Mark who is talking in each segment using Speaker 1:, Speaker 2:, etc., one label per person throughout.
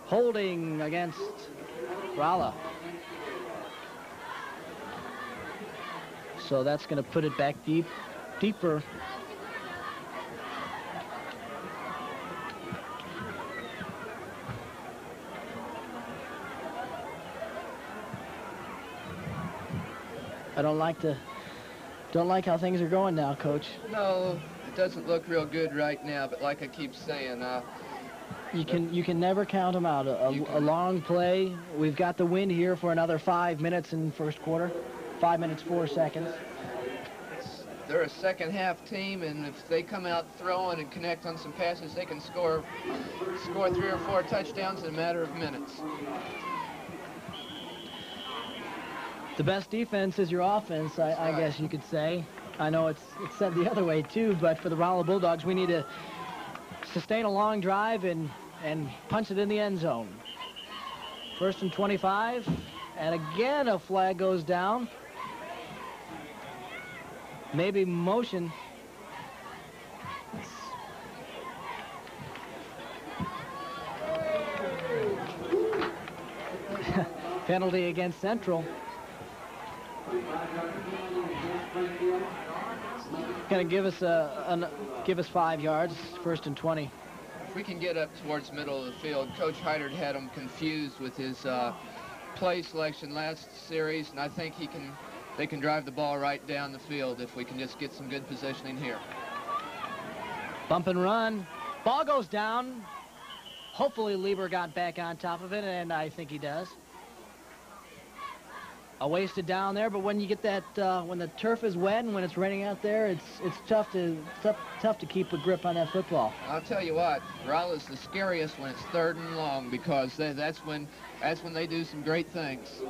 Speaker 1: Holding against Rolla. So that's going to put it back deeper. I don't like how things are going now, Coach.
Speaker 2: No, it doesn't look real good right now, but like I keep saying,
Speaker 1: you can never count them out. A long play. We've got the wind here for another 5 minutes in first quarter. 5 minutes, 4 seconds.
Speaker 2: They're a second half team, and if they come out throwing and connect on some passes, they can score 3 or 4 touchdowns in a matter of minutes.
Speaker 1: The best defense is your offense, I guess you could say. I know it's said the other way too, but for the Rolla Bulldogs, we need to sustain a long drive and punch it in the end zone. 1st and 25, and again a flag goes down. Maybe motion. Penalty against Central. Going to give us 5 yards, 1st and 20.
Speaker 2: If we can get up towards middle of the field, Coach Heidert had them confused with his play selection last series, and I think they can drive the ball right down the field if we can just get some good positioning here.
Speaker 1: Bump and run. Ball goes down. Hopefully Lieber got back on top of it, and I think he does. A wasted down there, but when you get that, when the turf is wet and when it's raining out there, it's tough to keep a grip on that football.
Speaker 2: I'll tell you what, Rolla's the scariest when it's 3rd and long, because that's when they do some great things.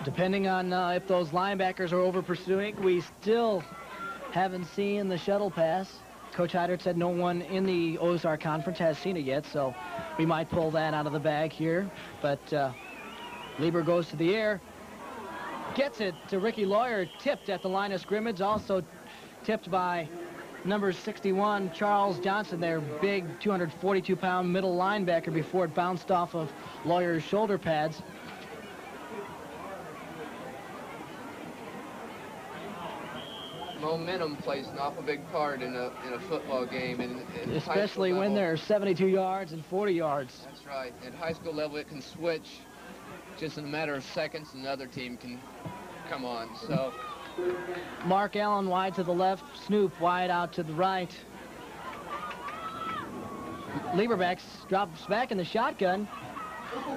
Speaker 1: Depending on if those linebackers are over pursuing, we still haven't seen the shuttle pass. Coach Heidert said no one in the Ozark Conference has seen it yet, so we might pull that out of the bag here. But Lieber goes to the air, gets it to Ricky Lawyer, tipped at the line of scrimmage, also tipped by number 61, Charles Johnson, their big 242-pound middle linebacker, before it bounced off of Lawyer's shoulder pads.
Speaker 2: Momentum plays an awful big part in a football game, and
Speaker 1: especially when they're 72 yards and 40 yards.
Speaker 2: That's right. At high school level, it can switch just in a matter of seconds, and another team can come on. So
Speaker 1: Mark Allen wide to the left, Snoop wide out to the right. Lieberbeck drops back in the shotgun,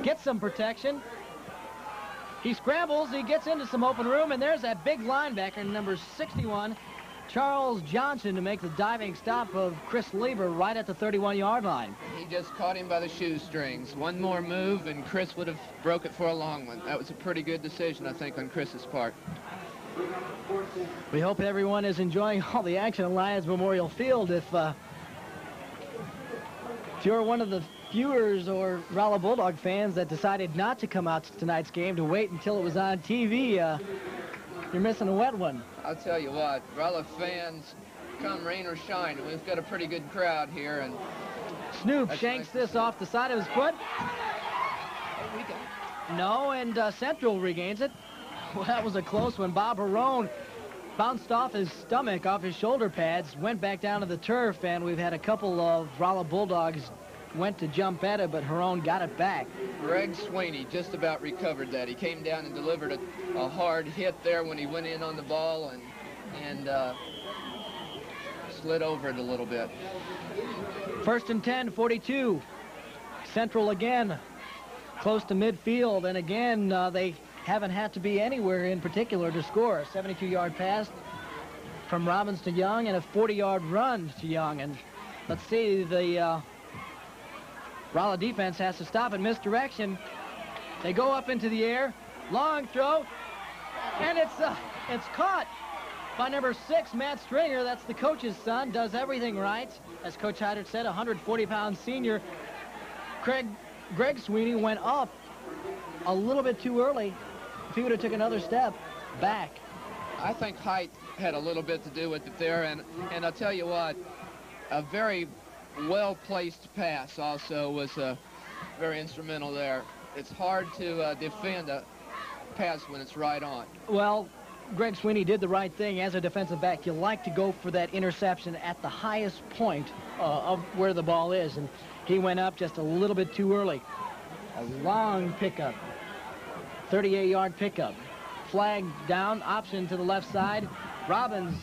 Speaker 1: gets some protection. He scrambles, he gets into some open room, and there's that big linebacker, number 61, Charles Johnson, to make the diving stop of Chris Lieber right at the 31-yard line.
Speaker 2: He just caught him by the shoestrings. One more move, and Chris would have broke it for a long one. That was a pretty good decision, I think, on Chris's part.
Speaker 1: We hope everyone is enjoying all the action at Lions Memorial Field. If you're one of the viewers or Rolla Bulldog fans that decided not to come out to tonight's game, to wait until it was on TV, you're missing a wet one.
Speaker 2: I'll tell you what, Rolla fans, come rain or shine, we've got a pretty good crowd here. And
Speaker 1: Snoop shanks this off the side of his foot. No, and Central regains it. Well, that was a close one. Bob Harone bounced off his stomach, off his shoulder pads, went back down to the turf, and we've had a couple of Rolla Bulldogs went to jump at it, but Harone got it back.
Speaker 2: Greg Sweeney just about recovered that. He came down and delivered a hard hit there when he went in on the ball and slid over it a little bit.
Speaker 1: 1st and 10, 42. Central again, close to midfield, and again, they haven't had to be anywhere in particular to score. A 72-yard pass from Robbins to Young and a 40-yard run to Young. And let's see, the Rolla defense has to stop in misdirection. They go up into the air, long throw, and it's caught by number 6, Matt Stringer. That's the coach's son, does everything right. As Coach Heidert said, 140-pound senior. Greg Sweeney went up a little bit too early. If he would have took another step back.
Speaker 2: I think height had a little bit to do with it there, and I'll tell you what, a very well-placed pass also was very instrumental there. It's hard to defend a pass when it's right on.
Speaker 1: Well, Greg Sweeney did the right thing. As a defensive back, you like to go for that interception at the highest point of where the ball is, and he went up just a little bit too early. A long pickup, 38-yard pickup. Flag down, option to the left side. Robbins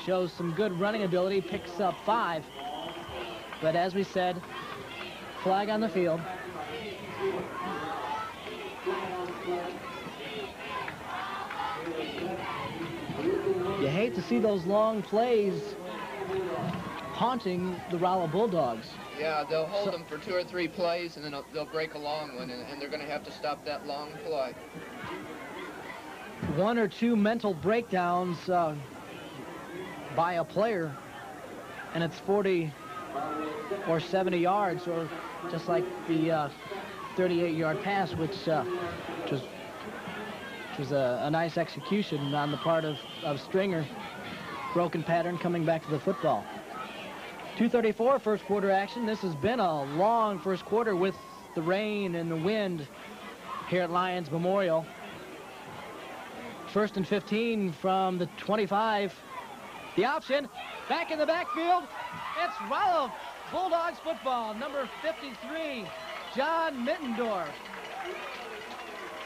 Speaker 1: shows some good running ability, picks up 5. But as we said, flag on the field. You hate to see those long plays haunting the Rolla Bulldogs.
Speaker 2: Yeah, they'll hold them for 2 or 3 plays, and then they'll break a long one, and they're going to have to stop that long play.
Speaker 1: 1 or 2 mental breakdowns by a player, and it's 40 or 70 yards, or just like the 38-yard pass, which was a nice execution on the part of Stringer. Broken pattern coming back to the football. 2:34 first quarter action. This has been a long first quarter with the rain and the wind here at Lions Memorial. 1st and 15 from the 25. The option, back in the backfield. It's Rolla Bulldogs football, number 53, John Mittendorf.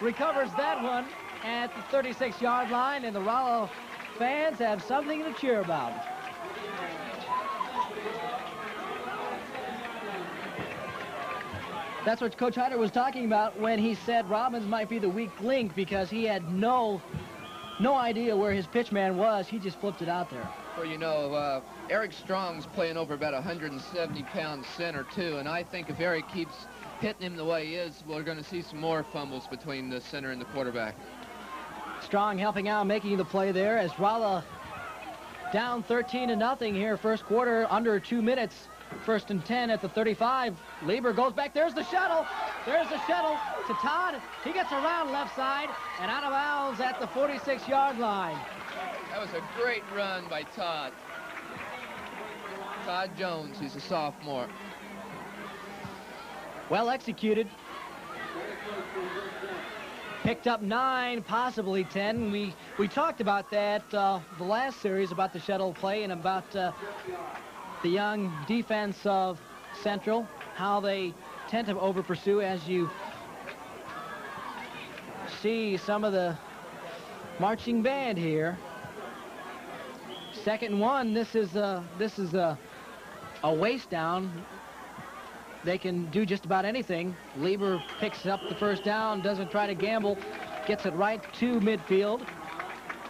Speaker 1: Recovers that one at the 36-yard line, and the Rolla fans have something to cheer about. That's what Coach Hyder was talking about when he said Robbins might be the weak link, because he had no idea where his pitchman was. He just flipped it out there.
Speaker 2: Well, you know, Eric Strong's playing over about 170-pound center, too, and I think if Eric keeps hitting him the way he is, we're going to see some more fumbles between the center and the quarterback.
Speaker 1: Strong helping out, making the play there as Rolla down 13-0 here first quarter, under 2 minutes. 1st and 10 at the 35. Lieber goes back. There's the shuttle. There's the shuttle to Todd. He gets around left side and out of bounds at the 46-yard line.
Speaker 2: That was a great run by Todd. Todd Jones, he's a sophomore.
Speaker 1: Well executed. Picked up 9, possibly 10. We talked about that the last series, about the shuttle play and about the young defense of Central, how they tend to over pursue. As you see some of the marching band here. 2nd and 1. This is a waste down. They can do just about anything. Lieber picks up the first down, doesn't try to gamble, gets it right to midfield.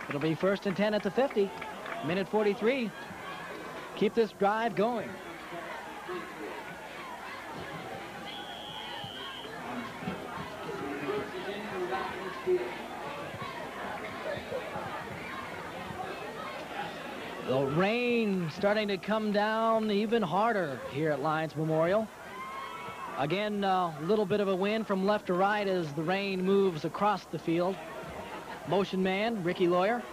Speaker 1: It'll be 1st and 10 at the 50. Minute 43. Keep this drive going. The rain starting to come down even harder here at Lions Memorial. Again, a little bit of a wind from left to right as the rain moves across the field. Motion man, Ricky Lawyer.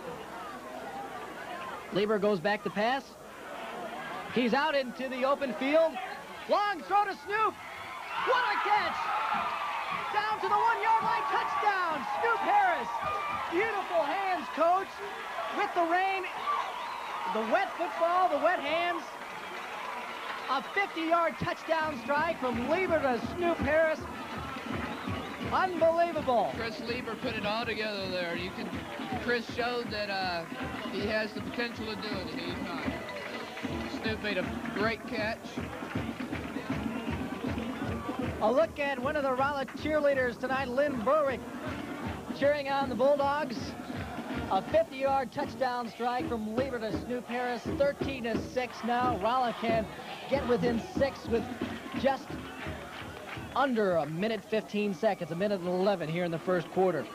Speaker 1: Lieber goes back to pass. He's out into the open field. Long throw to Snoop. What a catch! Down to the 1-yard line, touchdown, Snoop Harris. Beautiful hands, coach. With the rain, the wet football, the wet hands. A 50-yard touchdown strike from Lieber to Snoop Harris. Unbelievable.
Speaker 2: Chris Lieber put it all together there. Chris showed that he has the potential to do it at any time. Snoop made a great catch.
Speaker 1: A look at one of the Rolla cheerleaders tonight, Lynn Berwick, cheering on the Bulldogs. A 50-yard touchdown strike from Lieber to Snoop Harris. 13-6 now. Rolla can get within 6 with just under a minute 15 seconds, a minute and 11 here in the first quarter.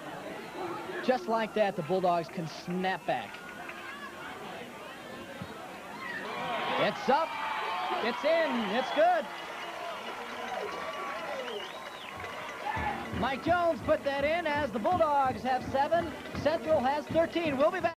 Speaker 1: Just like that, the Bulldogs can snap back. It's up, it's in, it's good. Mike Jones put that in as the Bulldogs have 7, Central has 13. We'll be back.